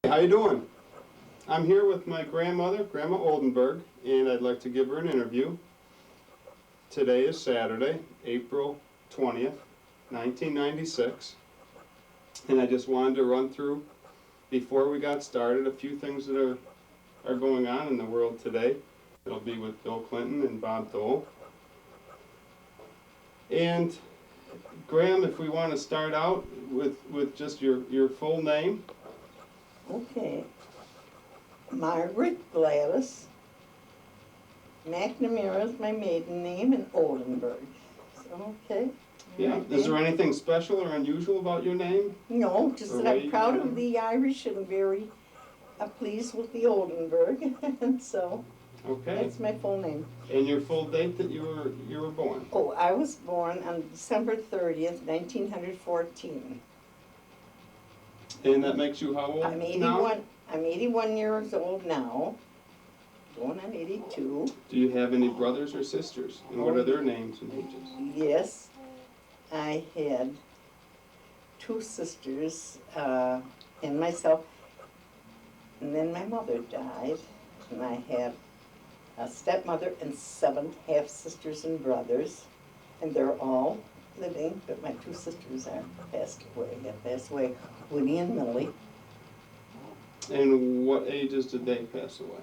How you doing? I'm here with my grandmother, Grandma Oldenburg, and I'd like to give her an interview. Today is Saturday, April 20th, 1996, and I just wanted to run through, before we got started, a few things that are going on in the world today. It'll be with Bill Clinton and Bob Dole. And Graham, if we want to start out with just your full name. Okay. Margaret Gladys. McNamara is my maiden name, and Oldenburg. So, okay. Yeah. Is there anything special or unusual about your name? No, just that I'm proud of the Irish and very pleased with the Oldenburg. And so, okay. That's my full name. And your full date that you were born? Oh, I was born on December 30th, 1914. And that makes you how old I'm 81. now? I'm 81 years old now. Going on 82. Do you have any brothers or sisters? And what are their names and ages? Yes, I had two sisters and myself. And then my mother died, and I had a stepmother and 7 half-sisters and brothers, and they're all living, but my 2 sisters have passed away, Woody and Millie. And what ages did they pass away?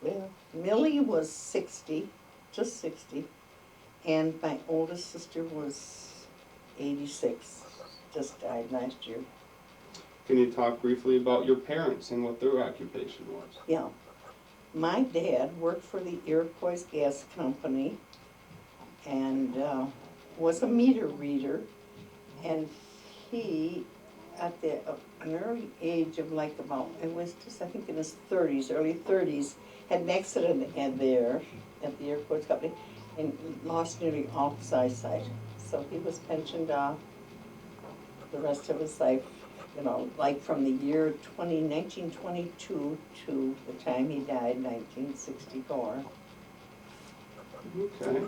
Well, Millie was 60, just 60, and my oldest sister was 86, just died last year. Can you talk briefly about your parents and what their occupation was? Yeah. My dad worked for the Iroquois Gas Company and was a meter reader, and he, at an early age of like about, it was just I think in his 30s, early 30s, had an accident there at the Iroquois Company and lost nearly all his eyesight. So he was pensioned off the rest of his life, you know, like from the year 1922 to the time he died, 1964. Okay.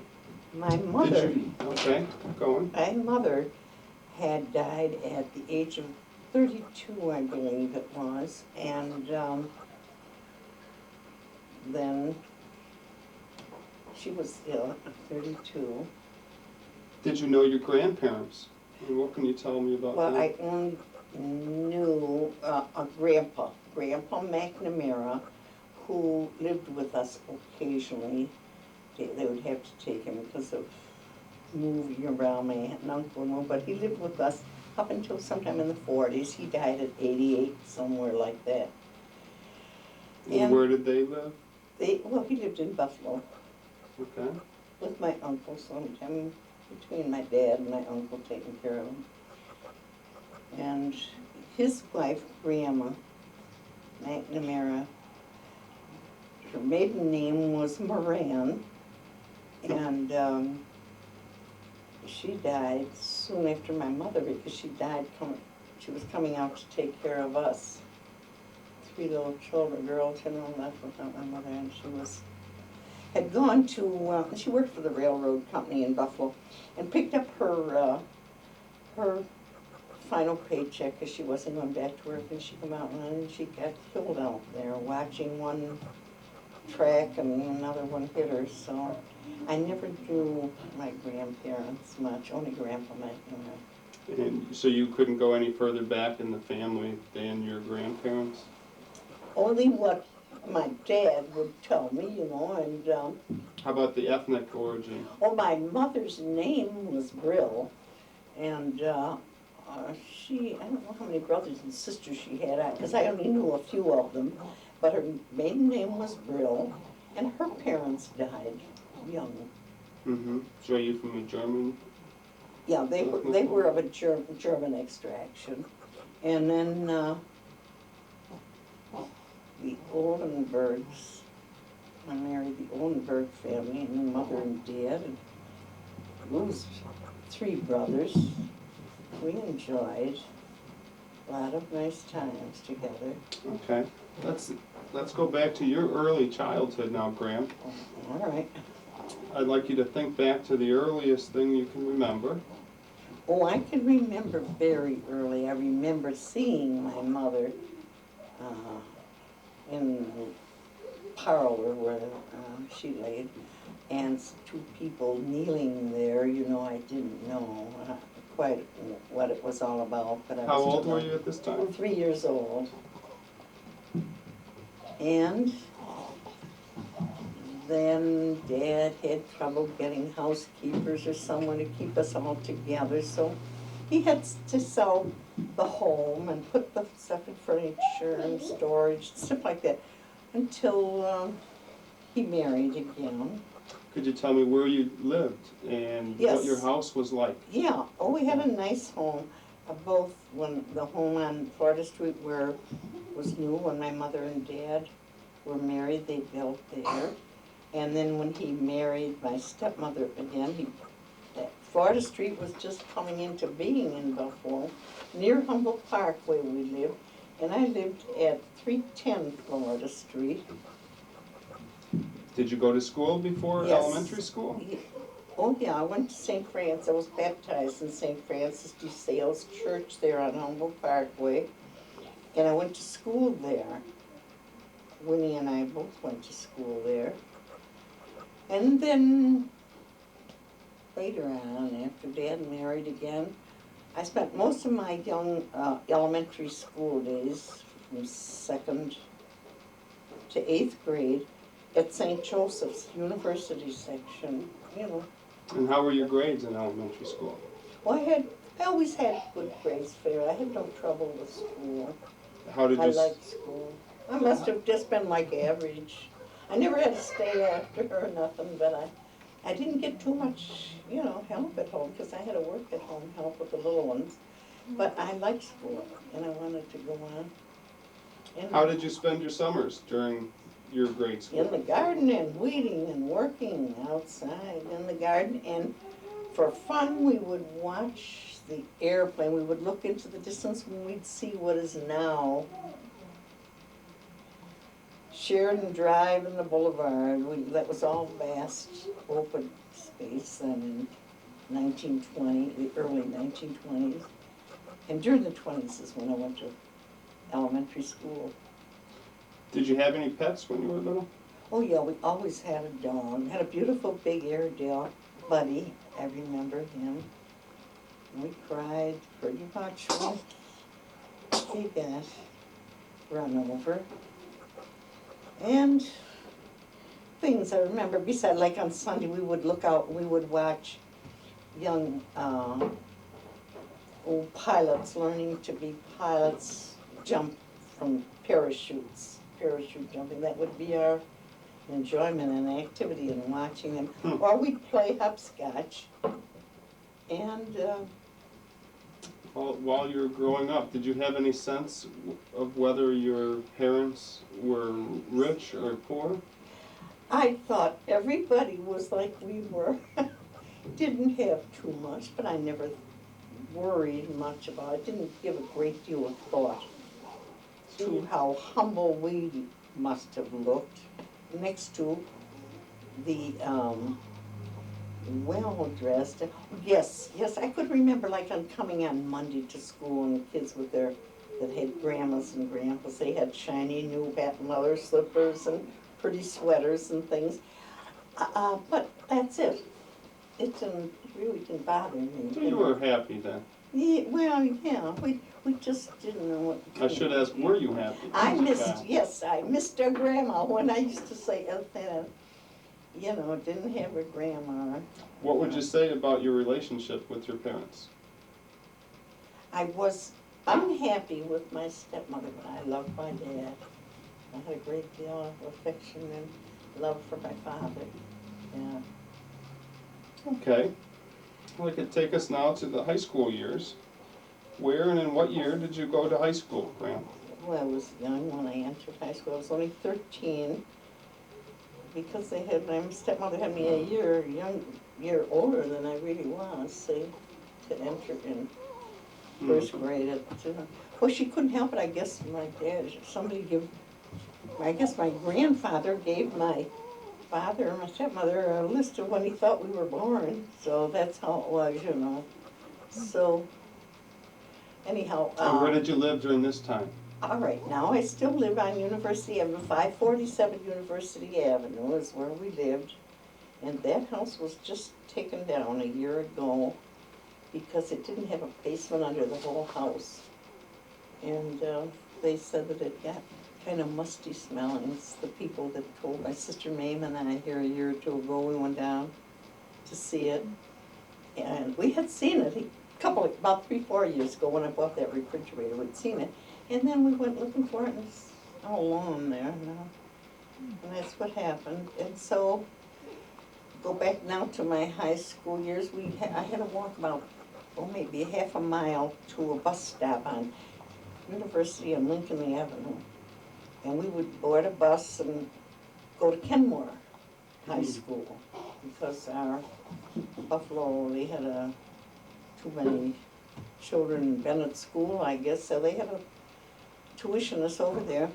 My mother, okay, going. my mother had died at the age of 32, I believe it was, and then she was ill at 32. Did you know your grandparents? And what can you tell me about Well, them? I only knew a Grandpa McNamara, who lived with us occasionally. They would have to take him because of moving around. My aunt and uncle, but he lived with us up until sometime in the 40s. He died at 88, somewhere like that. And where did they live? Well, he lived in Buffalo. Okay. With my uncle, sometime between my dad and my uncle taking care of him. And his wife, Grandma McNamara, her maiden name was Moran, and she died soon after my mother because she died she was coming out to take care of us. 3 little children, girls, you know, left without my mother, and she had gone to, she worked for the railroad company in Buffalo, and picked up her final paycheck because she wasn't going back to work, and she came out and she got killed out there watching one track and another one hit her. So I never knew my grandparents much, only Grandpa McNamara. And so you couldn't go any further back in the family than your grandparents? Only what my dad would tell me, you know, and how about the ethnic origin? Oh, my mother's name was Brill, and I don't know how many brothers and sisters she had, because I only knew a few of them, but her maiden name was Brill, and her parents died young. Mm-hmm. So are you from a German? Yeah, they were of a German extraction. And then the Oldenburgs, I married the Oldenburg family, and mother and dad, and those 3 brothers. We enjoyed a lot of nice times together. Okay. Let's go back to your early childhood now, Graham. All right. I'd like you to think back to the earliest thing you can remember. Oh, I can remember very early. I remember seeing my mother in the parlor where she laid, and two people kneeling there. You know, I didn't know quite what it was all about, but I was How old told were you at this time? 3 years old. And then Dad had trouble getting housekeepers or someone to keep us all together, so he had to sell the home and put the stuff in furniture and storage, stuff like that, until he married again. Could you tell me where you lived and Yes. what your house was like? Yeah, oh, we had a nice home, both when the home on Florida Street where was new, when my mother and dad were married, they built there. And then when he married my stepmother again, that Florida Street was just coming into being in Buffalo, near Humboldt Park where we lived, and I lived at 310 Florida Street. Did you go to school before Yes. elementary school? Oh yeah, I went to St. Francis. I was baptized in St. Francis de Sales Church there on Humboldt Parkway, and I went to school there. Winnie and I both went to school there. And then later on, after Dad married again, I spent most of my young elementary school days from 2nd to 8th grade at St. Joseph's University section, you know. And how were your grades in elementary school? Well, I always had good grades there. I had no trouble with school. How did you? I liked school. I must have just been like average. I never had to stay after her or nothing, but I didn't get too much, you know, help at home because I had to work at home, help with the little ones. But I liked school and I wanted to go on. And How did you spend your summers during your grade school? in the garden and weeding and working outside in the garden. And for fun, we would watch the airplane. We would look into the distance and we'd see what is now Sheridan Drive and the Boulevard. That was all vast open space then in 1920, the early 1920s. And during the 20s is when I went to elementary school. Did you have any pets when you were little? Oh yeah, we always had a dog. We had a beautiful big Airedale, Buddy. I remember him. We cried pretty much when he got run over. And things I remember, besides, like on Sunday, we would look out, we would watch young old pilots learning to be pilots jump from parachute jumping. That would be our enjoyment and activity in watching them. Or we'd play hopscotch. And While you were growing up, did you have any sense of whether your parents were rich or poor? I thought everybody was like we were. Didn't have too much, but I never worried much about it. Didn't give a great deal of thought to how humble we must have looked next to the well-dressed. Yes, I could remember like on coming on Monday to school and the kids with that had grandmas and grandpas, they had shiny new patent leather slippers and pretty sweaters and things. But that's it. It really didn't bother me. So you were happy then? Yeah, well, yeah, we just didn't know what to do. I should ask, were you happy? I as a missed, child? yes, I missed our grandma when I used to say, you know, didn't have a grandma. What would you say about your relationship with your parents? I was unhappy with my stepmother, but I loved my dad. I had a great deal of affection and love for my father, yeah. Okay. Well, I could take us now to the high school years. Where and in what year did you go to high school, Graham? Well, I was young when I entered high school. I was only 13 because my stepmother had me a year older than I really was, see, to enter in first grade. Well, she couldn't help it, I guess. I guess my grandfather gave my father and my stepmother a list of when he thought we were born, so that's how it was, you know. So, anyhow. And where did you live during this time? All right, now I still live on University Avenue, 547 University Avenue is where we lived. And that house was just taken down a year ago because it didn't have a basement under the whole house. And they said that it got kind of musty smelling. It's the people that told my sister Mame and I here a year or two ago, we went down to see it. And we had seen it about 3-4 years ago when I bought that refrigerator, we'd seen it. And then we went looking for it and it's all alone there now. And that's what happened. And so, go back now to my high school years, I had to walk about, maybe half a mile to a bus stop on University and Lincoln Avenue. And we would board a bus and go to Kenmore High School because our Buffalo, they had too many children in Bennett School, I guess, so they had to tuition us over there.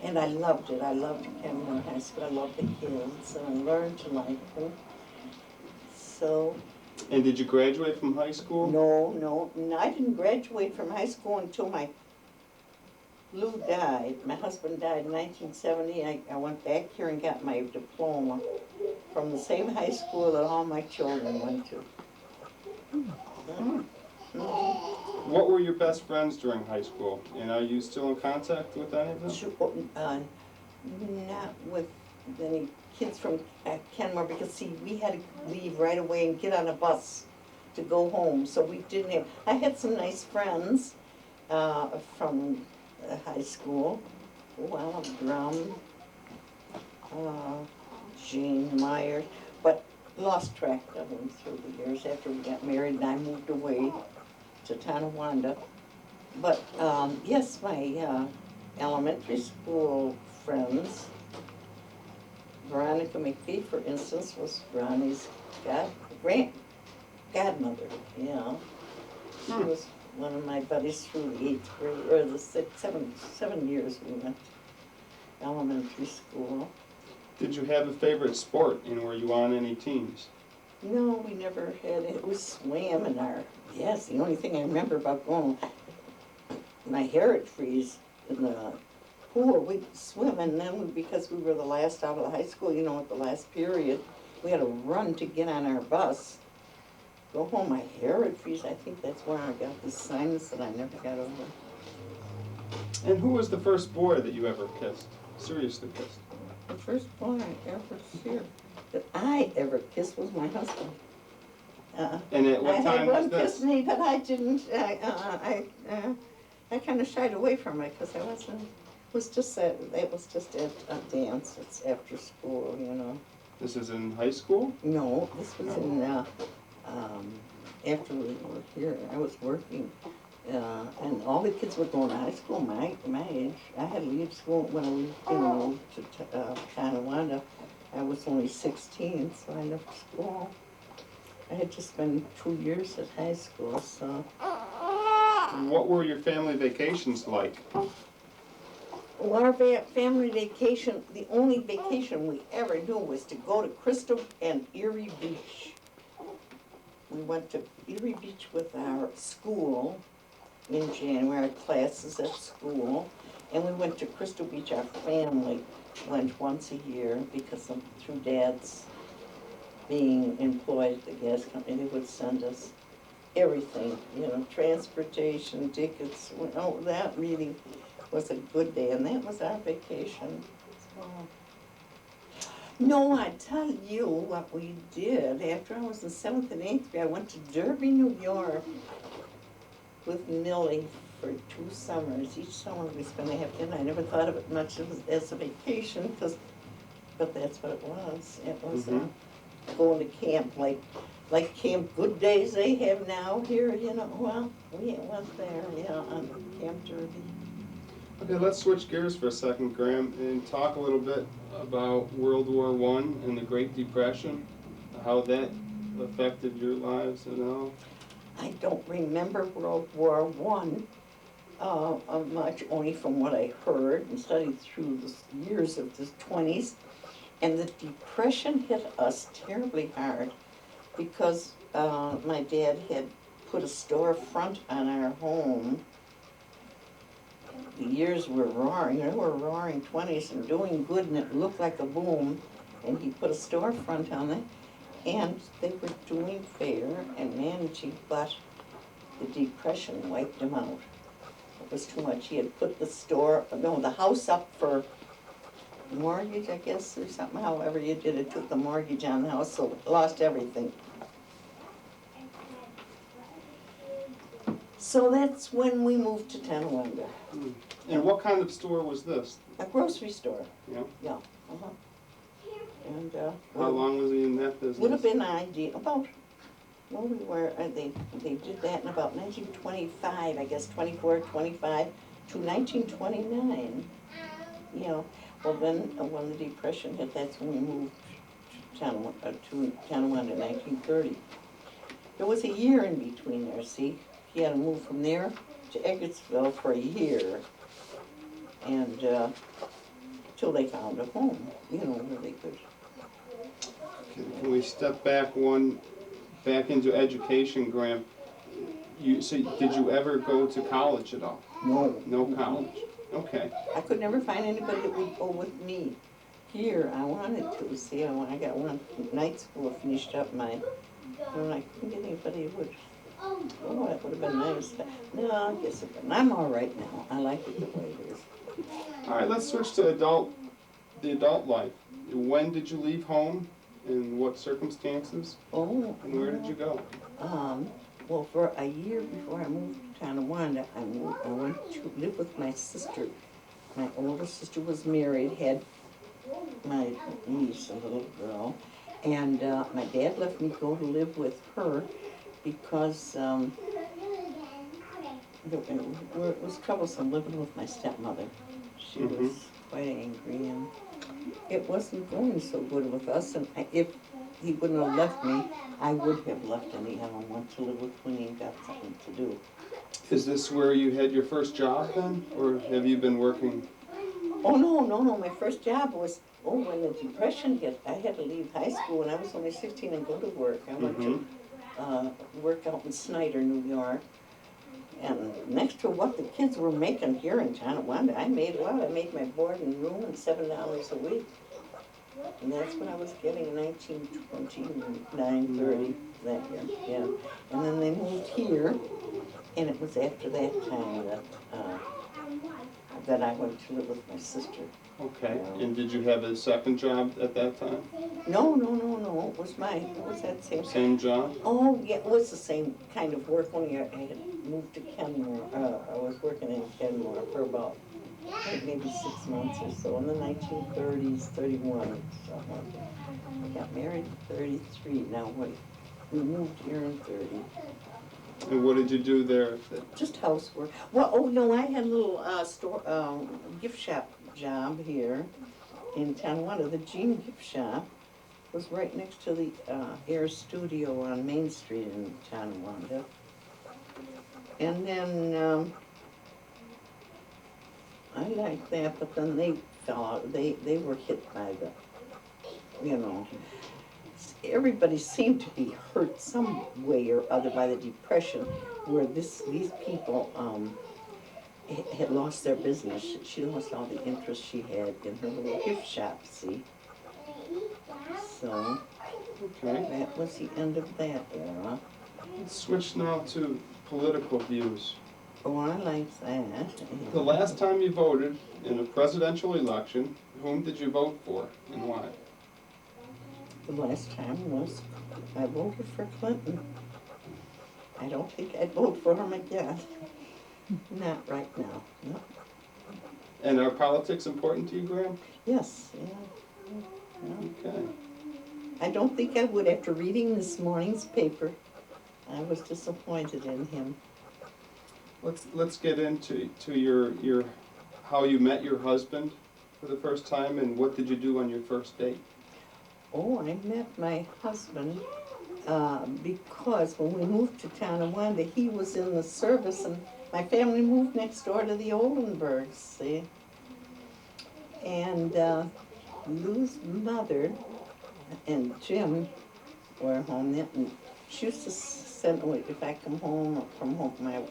And I loved it. I loved Kenmore High School. I loved the kids, and I learned to like them. So. And did you graduate from high school? No, I didn't graduate from high school until Lou died. My husband died in 1970. I went back here and got my diploma from the same high school that all my children went to. What were your best friends during high school? And are you still in contact with any of them? Not with any kids from Kenmore, because see, we had to leave right away and get on a bus to go home, so we didn't have, I had some nice friends from high school. Well, Drum, Jean Meyer, but lost track of them through the years after we got married and I moved away to Tonawanda. But yes, my elementary school friends, Veronica McPhee, for instance, was Ronnie's godmother, yeah. She was one of my buddies through the 8th grade, or the 7 years we went to elementary school. Did you have a favorite sport, and were you on any teams? No, we never had it. We swam in yes, the only thing I remember about going, my hair would freeze in the pool, we'd swim, and then because we were the last out of the high school, you know, at the last period, we had to run to get on our bus. Go home, my hair would freeze. I think that's where I got the sinus that I never got over. And who was the first boy that you ever kissed? Seriously kissed? The first boy I ever kissed was my husband. And at what I time had was one this? kiss me, but I didn't. I kind of shied away from it because I wasn't. It was just a dance. It's after school, you know. This is in high school? No, this was in after we were here. I was working, and all the kids were going to high school my age. I had to leave school when I moved to Tonawanda. I was only 16, so I left school. I had just been 2 years at high school, so. What were your family vacations like? Well, our family vacation, the only vacation we ever knew was to go to Crystal and Erie Beach. We went to Erie Beach with our school in January, our classes at school, and we went to Crystal Beach. Our family went once a year because through Dad's being employed at the gas company, they would send us everything, you know, transportation, tickets. Oh, that really was a good day, and that was our vacation. So. No, I tell you what we did. After I was in 7th and 8th grade, I went to Derby, New York with Millie for 2 summers. Each summer we spent a half day, and I never thought of it much as a vacation, but that's what it was. It was going to camp, like Camp Good Days they have now here, you know. Well, we went there, yeah, on Camp Derby. Okay, let's switch gears for a second, Graham, and talk a little bit about World War I and the Great Depression, how that affected your lives and all. I don't remember World War I much, only from what I heard and studied through the years of the 20s. And the Depression hit us terribly hard because my dad had put a storefront on our home, the years were roaring, they were roaring 20s and doing good, and it looked like a boom. And he put a storefront on it, and they were doing fair and managing, but the Depression wiped him out. It was too much. He had put the house up for mortgage, I guess, or something, however you did it, took the mortgage on the house, so lost everything. So that's when we moved to Tonawanda. And what kind of store was this? A grocery store. Yeah. Yeah. Uh-huh. And How long was he in that business? would have been ideal about, well, we were, they did that in about 1925, I guess, 24, 25 to 1929. You know, well then, when the Depression hit, that's when we moved to Tonawanda in 1930. There was a year in between there, see? He had to move from there to Eggertsville for a year, and till they found a home, you know, where they could. Can we step back into education, Graham? Did you ever go to college at all? No. No college. Okay. I could never find anybody that would go with me. Here, I wanted to, see, I got one night school finished up I couldn't get anybody who would. Oh, that would have been nice. No, I guess it wouldn't. I'm all right now. I like it the way it is. All right, let's switch to the adult life. When did you leave home? In what circumstances? Oh. And where did you go? Well, for a year before I moved to Tonawanda, I went to live with my sister. My older sister was married, had my niece, a little girl, and my dad left me go to live with her because it was troublesome living with my stepmother. She was quite angry, and it wasn't going so good with us, and if he wouldn't have left me, I would have left anyhow and went to live with Winnie and got something to do. Is this where you had your first job then, or have you been working? Oh, no, my first job was, when the Depression hit, I had to leave high school when I was only 16 and go to work. I went to work out in Snyder, New York, and next to what the kids were making here in Tonawanda, I made a lot. I made my board and room and $7 a week. And that's what I was getting in 1929, 30, that year, yeah. And then they moved here, and it was after that time that I went to live with my sister. Okay, and did you have a second job at that time? No, it was that same. Same job? Oh, yeah, it was the same kind of work, only I had moved to Kenmore. I was working in Kenmore for about maybe 6 months or so, in the 1930s, 31, something like that. I got married in 33, now we moved here in 30. And what did you do there? Just housework. Well, no, I had a little gift shop job here in Tonawanda. The Jean gift shop was right next to the Air Studio on Main Street in Tonawanda. And then I liked that, but then they fell out. They were hit by the, everybody seemed to be hurt some way or other by the Depression, where these people had lost their business. She lost all the interest she had in her little gift shop, see? So, that was the end of that era. Let's switch now to political views. Oh, I like that. The last time you voted in a presidential election, whom did you vote for and why? The last time I voted for Clinton. I don't think I'd vote for him again. Not right now, no. And are politics important to you, Graham? Yes, yeah. Okay. I don't think I would after reading this morning's paper. I was disappointed in him. Let's get into your how you met your husband for the first time, and what did you do on your first date? Oh, I met my husband because when we moved to Tonawanda, he was in the service, and my family moved next door to the Oldenburgs, see? And Lou's mother and Jim were home then, and she used to sent, if I come home from my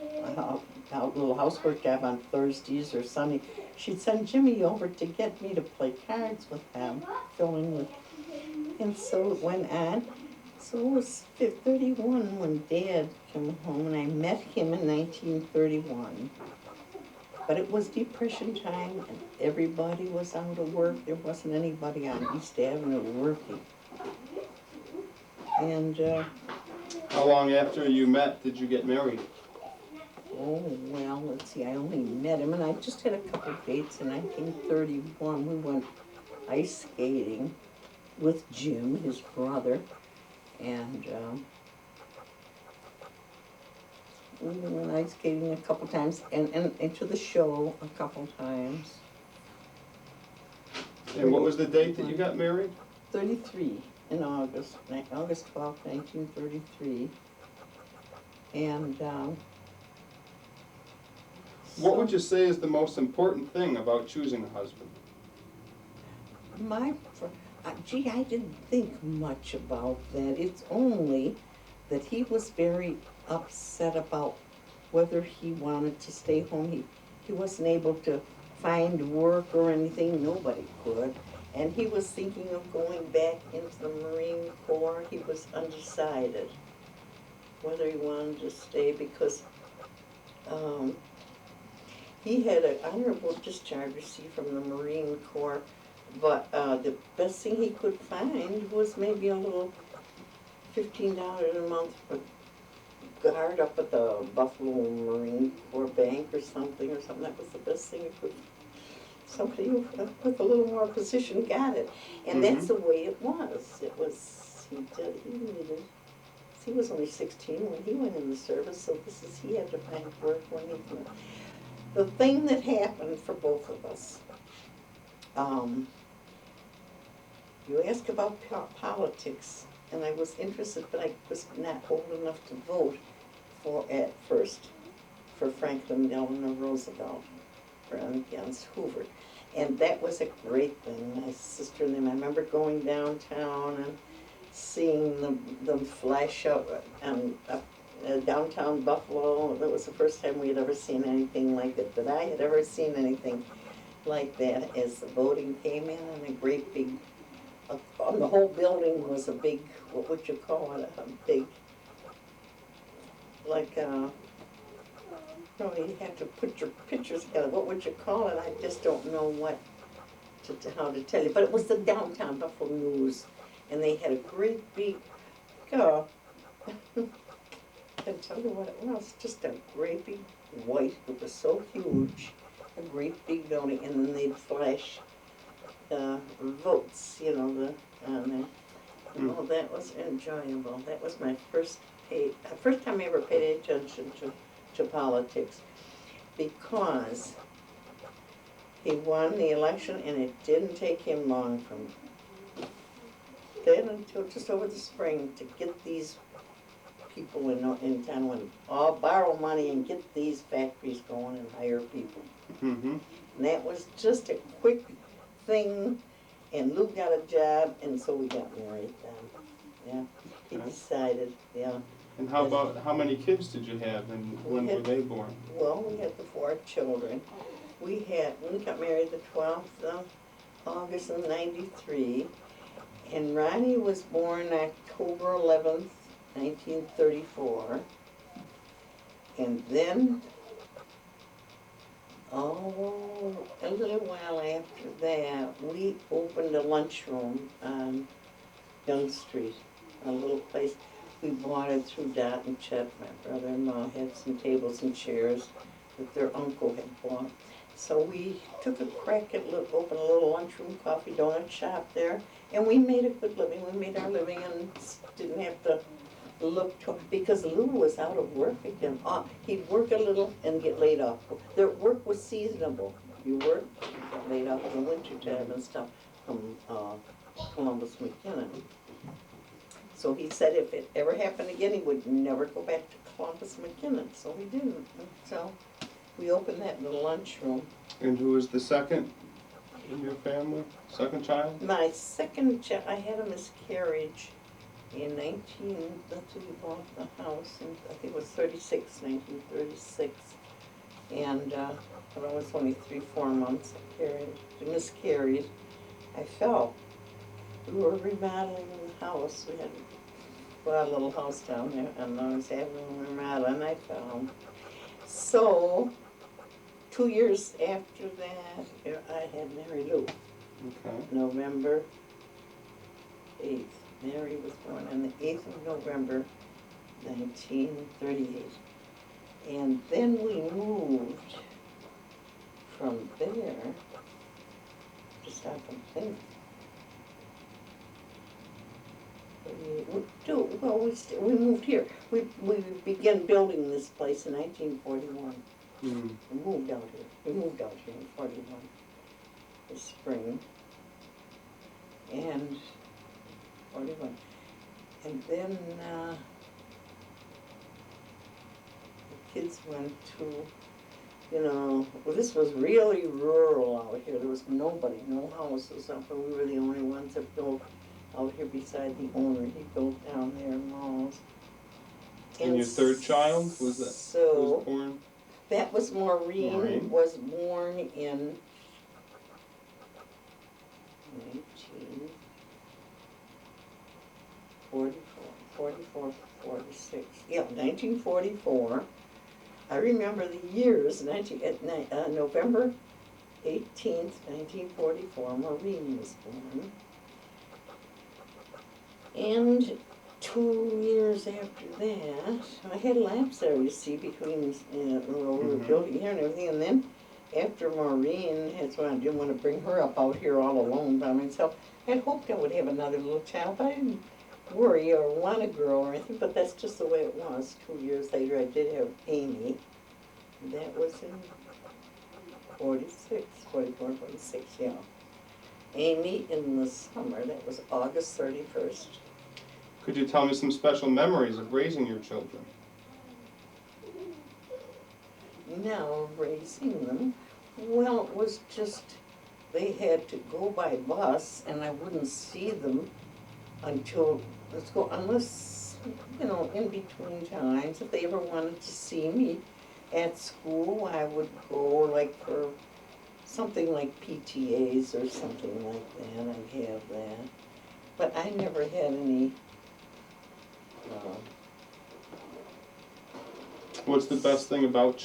little housework job on Thursdays or Sunday, she'd send Jimmy over to get me to play cards with them, fill in with, and so it went on. So it was 31 when Dad came home, and I met him in 1931. But it was Depression time, and everybody was out of work. There wasn't anybody on East Avenue working. And, How long after you met did you get married? oh, well, let's see, I only met him, and I just had a couple of dates in 1931. We went ice skating with Jim, his brother, and we went ice skating a couple times, and to the show a couple times. And what was the date that you got married? 33 in August, August 12th, 1933. And What would you say is the most important thing about choosing a husband? Gee, I didn't think much about that. It's only that he was very upset about whether he wanted to stay home. He wasn't able to find work or anything. Nobody could. And he was thinking of going back into the Marine Corps. He was undecided whether he wanted to stay because he had an honorable discharge received from the Marine Corps, but the best thing he could find was maybe a little $15 a month for guard up at the Buffalo Marine Corps Bank or something. That was the best thing he could. Somebody with a little more position got it, and that's the way it was. It was he was only 16 when he went in the service, so he had to find work when he went. The thing that happened for both of us, you ask about politics, and I was interested, but I was not old enough to vote at first for Franklin Delano Roosevelt against Hoover. And that was a great thing. My sister and them, I remember going downtown and seeing them flash up downtown Buffalo. That was the first time we had ever seen anything like it, that I had ever seen anything like that as the voting came in, and a great big, on the whole building was a big, what would you call it, a big, like no, you have to put your pictures together. What would you call it? I just don't know how to tell you. But it was the downtown Buffalo News, and they had a great big, I can tell you what it was. Just a great big white. It was so huge, a great big building, and then they'd flash votes. Oh, that was enjoyable. That was my first time I ever paid attention to politics, because he won the election, and it didn't take him long from then until just over the spring to get these people in town and all borrow money and get these factories going and hire people. And that was just a quick thing, and Lou got a job, and so we got married then. Yeah, he decided, And how many kids did you have, and when were they born? Well, we had the 4 children. We got married the 12th of August of '93, and Ronnie was born October 11th, 1934. And then, a little while after that, we opened a lunchroom on Young Street, a little place. We bought it through Dot and Chet. My brother-in-law had some tables and chairs that their uncle had bought. So we took a crack at open a little lunchroom, coffee donut shop there, and we made a good living. We made our living and didn't have to look because Lou was out of work again. He'd work a little and get laid off. Their work was seasonable. You work, get laid off in the wintertime and stuff from Columbus, McKinnon. So he said if it ever happened again, he would never go back to Columbus, McKinnon. So he didn't. So we opened that little lunchroom. And who was the second in your family? Second child? My second child, I had a miscarriage in let's see, we bought the house in, I think it was 1936. And when I was only 3, 4 months, I miscarried. I fell. We were remodeling the house. We had bought a little house down there, and I was having a remodel, and I fell. So, 2 years after that, I had Mary Lou. Okay. November 8th. Mary was born on the 8th of November, 1938. And then we moved from there, just stop and think. We moved here. We began building this place in 1941. Mm. We moved out here. We moved out here in 41, this spring. And 41. And then the kids went to, well, this was really rural out here. There was nobody, no houses up there. We were the only ones that built out here beside the owner. He built down there in Malls. And your third child was born? That was Maureen. Was born in 46. Yeah, 1944. I remember the years. November 18th, 1944, Maureen was born. And 2 years after that, I had a lapse there, you see, between we were building here and everything. And then after Maureen, that's why I didn't want to bring her up out here all alone by myself. I had hoped I would have another little child, but I didn't worry or want a girl or anything, but that's just the way it was. 2 years later, I did have Amy. That was in 46, 44, 46, yeah. Amy in the summer, that was August 31st. Could you tell me some special memories of raising your children? Now, raising them, well, it was just, they had to go by bus, and I wouldn't see them until, unless, in between times, if they ever wanted to see me at school, I would go, like, for something like PTAs or something like that. I'd have that. But I never had any. What's the best thing about